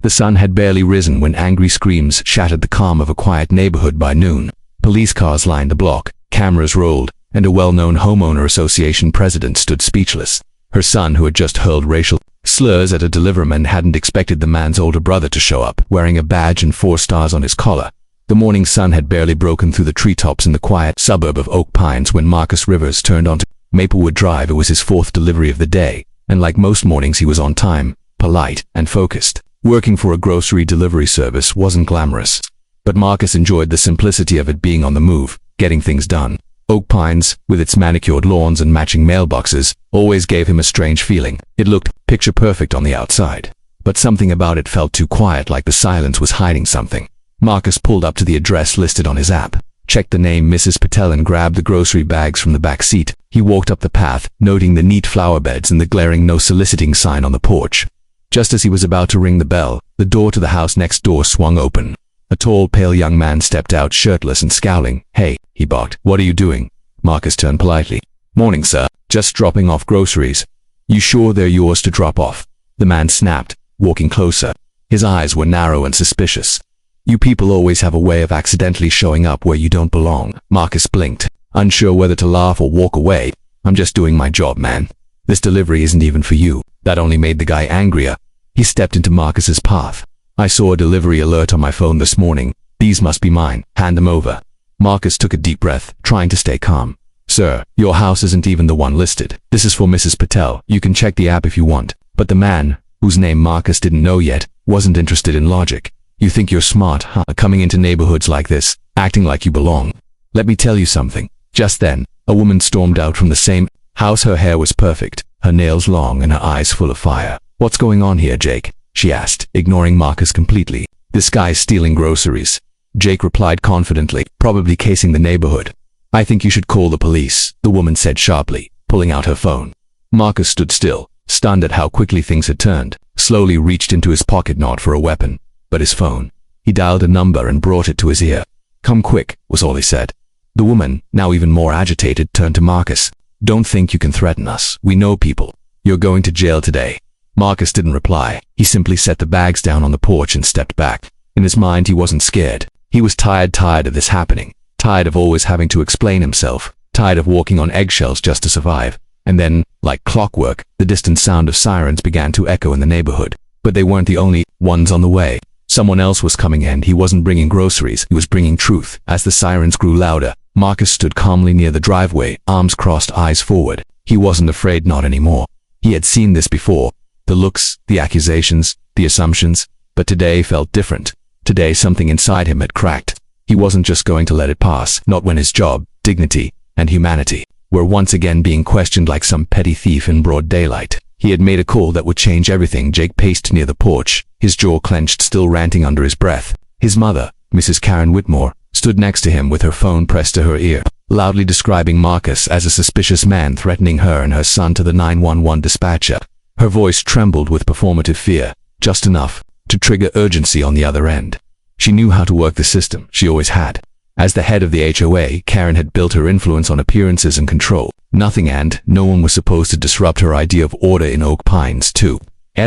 The sun had barely risen when angry screams shattered the calm of a quiet neighborhood by noon. Police cars lined the block, cameras rolled, and a well-known homeowner association president stood speechless. Her son, who had just hurled racial slurs at a deliveryman, hadn't expected the man's older brother to show up, wearing a badge and 4 stars on his collar. The morning sun had barely broken through the treetops in the quiet suburb of Oak Pines when Marcus Rivers turned onto Maplewood Drive. It was his 4th delivery of the day, and like most mornings he was on time, polite, and focused. Working for a grocery delivery service wasn't glamorous, but Marcus enjoyed the simplicity of it, being on the move, getting things done. Oak Pines, with its manicured lawns and matching mailboxes, always gave him a strange feeling. It looked picture perfect on the outside, but something about it felt too quiet, like the silence was hiding something. Marcus pulled up to the address listed on his app, checked the name Mrs. Patel, and grabbed the grocery bags from the back seat. He walked up the path, noting the neat flower beds and the glaring "no soliciting" sign on the porch. Just as he was about to ring the bell, the door to the house next door swung open. A tall, pale young man stepped out, shirtless and scowling. "Hey," he barked. "What are you doing?" Marcus turned politely. "Morning, sir. Just dropping off groceries." "You sure they're yours to drop off?" the man snapped, walking closer. His eyes were narrow and suspicious. "You people always have a way of accidentally showing up where you don't belong." Marcus blinked, unsure whether to laugh or walk away. "I'm just doing my job, man. This delivery isn't even for you." That only made the guy angrier. He stepped into Marcus's path. "I saw a delivery alert on my phone this morning. These must be mine. Hand them over." Marcus took a deep breath, trying to stay calm. "Sir, your house isn't even the one listed. This is for Mrs. Patel. You can check the app if you want." But the man, whose name Marcus didn't know yet, wasn't interested in logic. "You think you're smart, huh? Coming into neighborhoods like this, acting like you belong. Let me tell you something." Just then, a woman stormed out from the same house. Her hair was perfect, her nails long, and her eyes full of fire. "What's going on here, Jake?" she asked, ignoring Marcus completely. "This guy's stealing groceries," Jake replied confidently, "probably casing the neighborhood." "I think you should call the police," the woman said sharply, pulling out her phone. Marcus stood still, stunned at how quickly things had turned, slowly reached into his pocket, not for a weapon, but his phone. He dialed a number and brought it to his ear. "Come quick," was all he said. The woman, now even more agitated, turned to Marcus. "Don't think you can threaten us. We know people. You're going to jail today." Marcus didn't reply. He simply set the bags down on the porch and stepped back. In his mind, he wasn't scared. He was tired of this happening, tired of always having to explain himself, tired of walking on eggshells just to survive. And then, like clockwork, the distant sound of sirens began to echo in the neighborhood. But they weren't the only ones on the way. Someone else was coming, and he wasn't bringing groceries, he was bringing truth. As the sirens grew louder, Marcus stood calmly near the driveway, arms crossed, eyes forward. He wasn't afraid, not anymore. He had seen this before. The looks, the accusations, the assumptions, but today felt different. Today something inside him had cracked. He wasn't just going to let it pass, not when his job, dignity, and humanity were once again being questioned like some petty thief in broad daylight. He had made a call that would change everything. Jake paced near the porch, his jaw clenched, still ranting under his breath. His mother, Mrs. Karen Whitmore, stood next to him with her phone pressed to her ear, loudly describing Marcus as a suspicious man, threatening her and her son to the 911 dispatcher. Her voice trembled with performative fear, just enough to trigger urgency on the other end. She knew how to work the system. She always had. As the head of the HOA, Karen had built her influence on appearances and control. Nothing and no one was supposed to disrupt her idea of order in Oak Pines, too.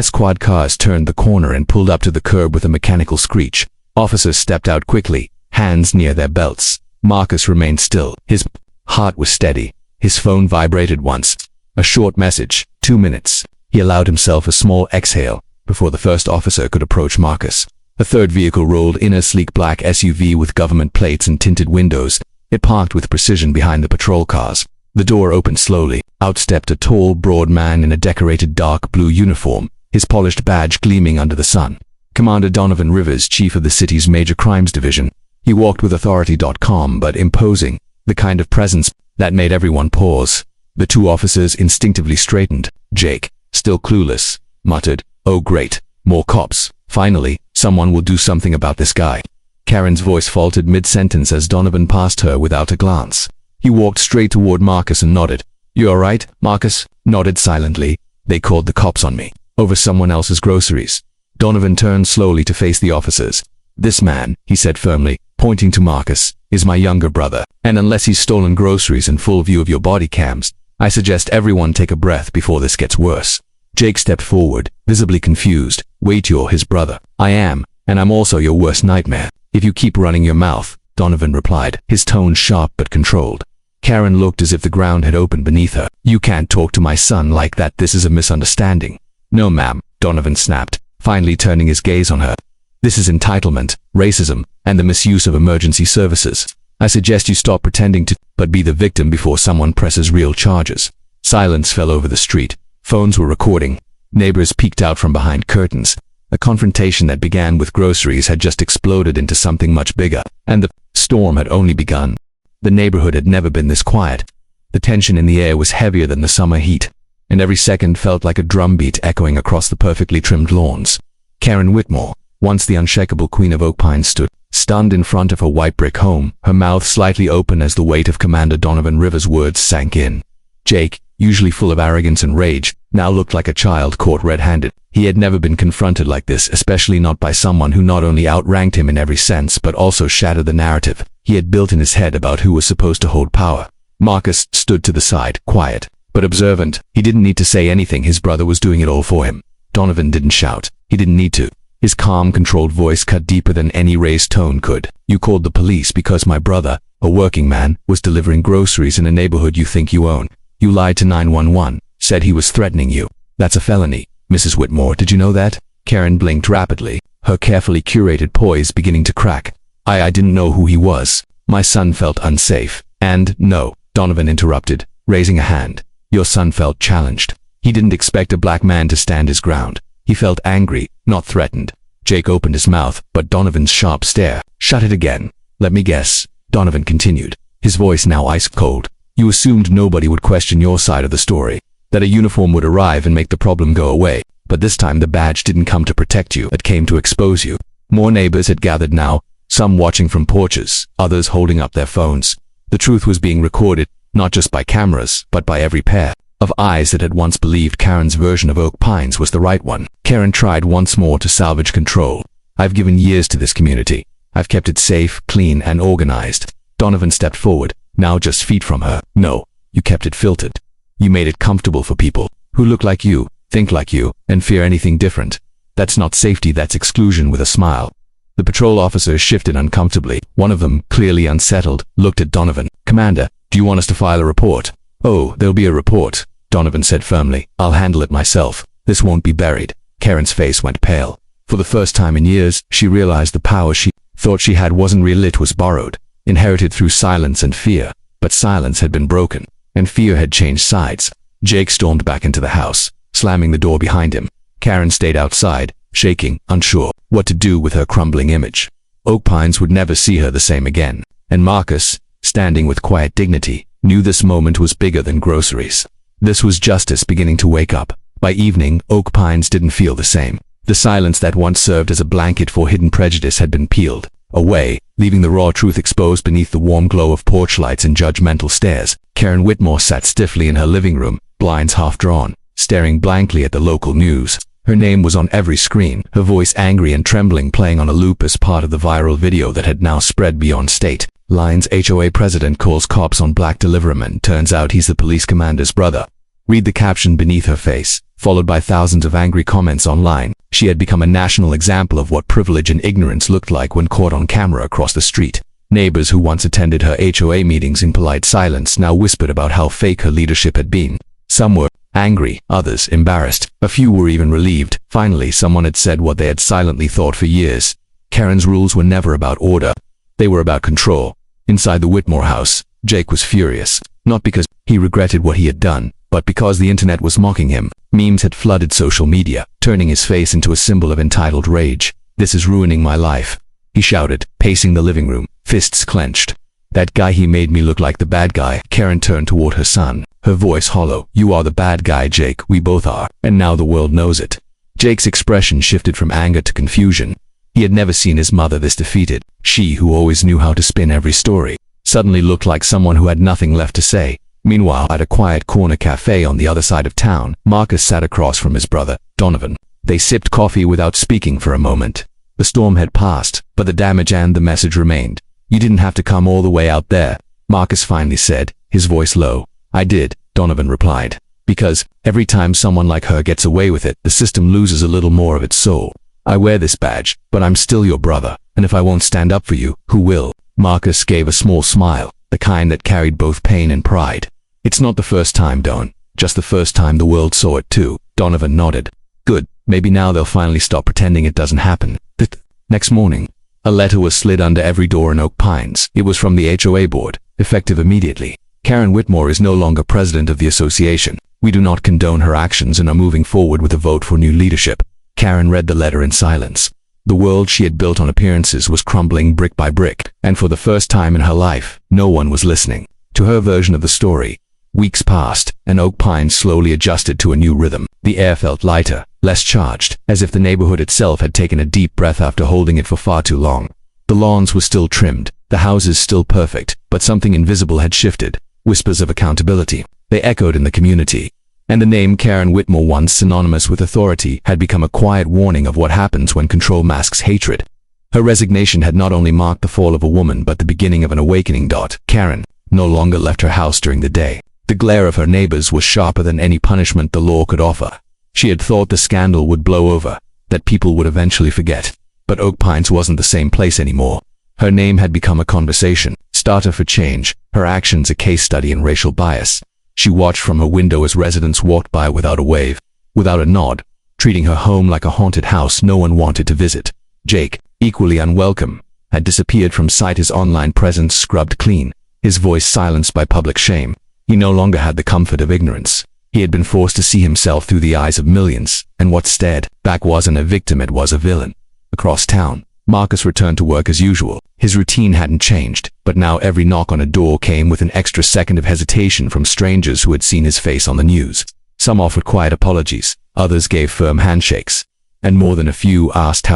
Squad cars turned the corner and pulled up to the curb with a mechanical screech. Officers stepped out quickly, hands near their belts. Marcus remained still. His heart was steady. His phone vibrated once. A short message. 2 minutes. He allowed himself a small exhale before the first officer could approach Marcus. A third vehicle rolled in, a sleek black SUV with government plates and tinted windows. It parked with precision behind the patrol cars. The door opened slowly. Out stepped a tall, broad man in a decorated dark blue uniform, his polished badge gleaming under the sun. Commander Donovan Rivers, chief of the city's major crimes division. He walked with authority, calm but imposing, the kind of presence that made everyone pause. The 2 officers instinctively straightened. Jake, still clueless, muttered, "Oh great, more cops. Finally, someone will do something about this guy." Karen's voice faltered mid-sentence as Donovan passed her without a glance. He walked straight toward Marcus and nodded. "You all right?" Marcus nodded silently. "They called the cops on me. Over someone else's groceries." Donovan turned slowly to face the officers. "This man," he said firmly, pointing to Marcus, "is my younger brother, and unless he's stolen groceries in full view of your body cams, I suggest everyone take a breath before this gets worse." Jake stepped forward, visibly confused. Wait, you're his brother. I am, and I'm also your worst nightmare. If you keep running your mouth, Donovan replied, his tone sharp but controlled. Karen looked as if the ground had opened beneath her. You can't talk to my son like that. This is a misunderstanding. No, ma'am, Donovan snapped, finally turning his gaze on her. This is entitlement, racism, and the misuse of emergency services. I suggest you stop pretending to but be the victim before someone presses real charges. Silence fell over the street. Phones were recording. Neighbors peeked out from behind curtains. A confrontation that began with groceries had just exploded into something much bigger, and the storm had only begun. The neighborhood had never been this quiet. The tension in the air was heavier than the summer heat, and every second felt like a drumbeat echoing across the perfectly trimmed lawns. Karen Whitmore, once the unshakable queen of Oak Pines, stood, stunned in front of her white brick home, her mouth slightly open as the weight of Commander Donovan Rivers' words sank in. Jake, usually full of arrogance and rage, now looked like a child caught red-handed. He had never been confronted like this, especially not by someone who not only outranked him in every sense but also shattered the narrative he had built in his head about who was supposed to hold power. Marcus stood to the side, quiet, but observant. He didn't need to say anything. His brother was doing it all for him. Donovan didn't shout. He didn't need to. His calm, controlled voice cut deeper than any raised tone could. You called the police because my brother, a working man, was delivering groceries in a neighborhood you think you own. You lied to 911, said he was threatening you. That's a felony. Mrs. Whitmore, did you know that? Karen blinked rapidly, her carefully curated poise beginning to crack. I didn't know who he was. My son felt unsafe. And, no, Donovan interrupted, raising a hand. Your son felt challenged. He didn't expect a black man to stand his ground. He felt angry, not threatened. Jake opened his mouth, but Donovan's sharp stare shut it again. Let me guess, Donovan continued, his voice now ice cold. You assumed nobody would question your side of the story, that a uniform would arrive and make the problem go away. But this time the badge didn't come to protect you, it came to expose you. More neighbors had gathered now, some watching from porches, others holding up their phones. The truth was being recorded, not just by cameras, but by every pair of eyes that had once believed Karen's version of Oak Pines was the right one. Karen tried once more to salvage control. I've given years to this community. I've kept it safe, clean, and organized. Donovan stepped forward, now just feet from her. No, you kept it filtered. You made it comfortable for people who look like you, think like you, and fear anything different. That's not safety, that's exclusion. With a smile, the patrol officers shifted uncomfortably. One of them, clearly unsettled, looked at Donovan. Commander, do you want us to file a report? Oh, there'll be a report, Donovan said firmly. I'll handle it myself. This won't be buried. Karen's face went pale. For the first time in years, she realized the power she thought she had wasn't real. It was borrowed, inherited through silence and fear. But silence had been broken, and fear had changed sides. Jake stormed back into the house, slamming the door behind him. Karen stayed outside, shaking, unsure what to do with her crumbling image. Oak Pines would never see her the same again, and Marcus, standing with quiet dignity, knew this moment was bigger than groceries. This was justice beginning to wake up. By evening, Oak Pines didn't feel the same. The silence that once served as a blanket for hidden prejudice had been peeled away, leaving the raw truth exposed beneath the warm glow of porch lights and judgmental stares. Karen Whitmore sat stiffly in her living room, blinds half drawn, staring blankly at the local news. Her name was on every screen, her voice angry and trembling, playing on a loop as part of the viral video that had now spread beyond state lines. HOA president calls cops on black deliveryman. Turns out he's the police commander's brother. Read the caption beneath her face, followed by thousands of angry comments online. She had become a national example of what privilege and ignorance looked like when caught on camera across the street. Neighbors who once attended her HOA meetings in polite silence now whispered about how fake her leadership had been. Some were angry, others embarrassed. A few were even relieved. Finally, someone had said what they had silently thought for years. Karen's rules were never about order. They were about control. Inside the Whitmore house, Jake was furious, not because he regretted what he had done, but because the internet was mocking him. Memes had flooded social media, turning his face into a symbol of entitled rage. This is ruining my life, he shouted, pacing the living room, fists clenched. That guy, he made me look like the bad guy. Karen turned toward her son, her voice hollow. You are the bad guy, Jake. We both are, and now the world knows it. Jake's expression shifted from anger to confusion. He had never seen his mother this defeated. She, who always knew how to spin every story, suddenly looked like someone who had nothing left to say. Meanwhile, at a quiet corner cafe on the other side of town, Marcus sat across from his brother, Donovan. They sipped coffee without speaking for a moment. The storm had passed, but the damage and the message remained. You didn't have to come all the way out there, Marcus finally said, his voice low. I did, Donovan replied. Because every time someone like her gets away with it, the system loses a little more of its soul. I wear this badge, but I'm still your brother, and if I won't stand up for you, who will? Marcus gave a small smile, the kind that carried both pain and pride. It's not the first time, Don. Just the first time the world saw it too. Donovan nodded. Good, maybe now they'll finally stop pretending it doesn't happen. Next morning, a letter was slid under every door in Oak Pines. It was from the HOA board, effective immediately. Karen Whitmore is no longer president of the association. We do not condone her actions and are moving forward with a vote for new leadership. Karen read the letter in silence. The world she had built on appearances was crumbling brick by brick, and for the first time in her life, no one was listening to her version of the story. Weeks passed, and Oak Pines slowly adjusted to a new rhythm. The air felt lighter, less charged, as if the neighborhood itself had taken a deep breath after holding it for far too long. The lawns were still trimmed, the houses still perfect, but something invisible had shifted. Whispers of accountability. They echoed in the community. And the name Karen Whitmore, once synonymous with authority, had become a quiet warning of what happens when control masks hatred. Her resignation had not only marked the fall of a woman but the beginning of an awakening. Karen no longer left her house during the day. The glare of her neighbors was sharper than any punishment the law could offer. She had thought the scandal would blow over, that people would eventually forget. But Oak Pines wasn't the same place anymore. Her name had become a conversation starter for change, her actions a case study in racial bias. She watched from her window as residents walked by without a wave, without a nod, treating her home like a haunted house no one wanted to visit. Jake, equally unwelcome, had disappeared from sight, his online presence scrubbed clean, his voice silenced by public shame. He no longer had the comfort of ignorance. He had been forced to see himself through the eyes of millions, and what stared back wasn't a victim, it was a villain. Across town, Marcus returned to work as usual. His routine hadn't changed, but now every knock on a door came with an extra second of hesitation from strangers who had seen his face on the news. Some offered quiet apologies, others gave firm handshakes, and more than a few asked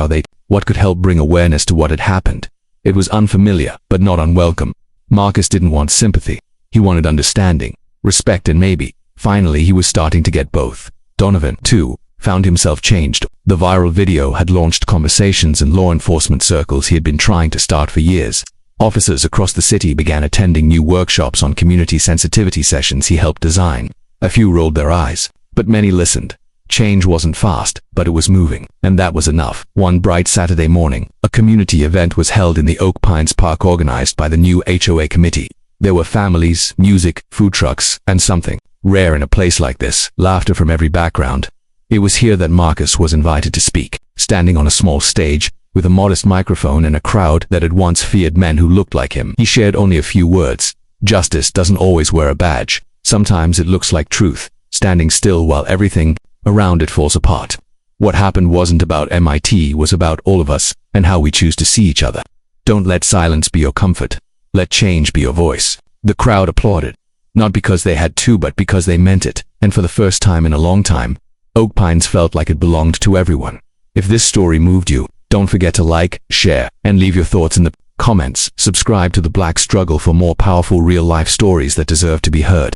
what could help bring awareness to what had happened. It was unfamiliar, but not unwelcome. Marcus didn't want sympathy. He wanted understanding, respect, and maybe, finally, he was starting to get both. Donovan, too, found himself changed. The viral video had launched conversations in law enforcement circles he had been trying to start for years. Officers across the city began attending new workshops on community sensitivity sessions he helped design. A few rolled their eyes, but many listened. Change wasn't fast, but it was moving, and that was enough. One bright Saturday morning, a community event was held in the Oak Pines Park organized by the new HOA committee. There were families, music, food trucks, and something rare in a place like this, laughter from every background. It was here that Marcus was invited to speak, standing on a small stage, with a modest microphone and a crowd that had once feared men who looked like him. He shared only a few words. Justice doesn't always wear a badge. Sometimes it looks like truth, standing still while everything around it falls apart. What happened wasn't about MIT, it was about all of us, and how we choose to see each other. Don't let silence be your comfort. Let change be your voice. The crowd applauded, not because they had to, but because they meant it, and for the first time in a long time, Oak Pines felt like it belonged to everyone. If this story moved you, don't forget to like, share, and leave your thoughts in the comments. Subscribe to The Black Struggle for more powerful real-life stories that deserve to be heard.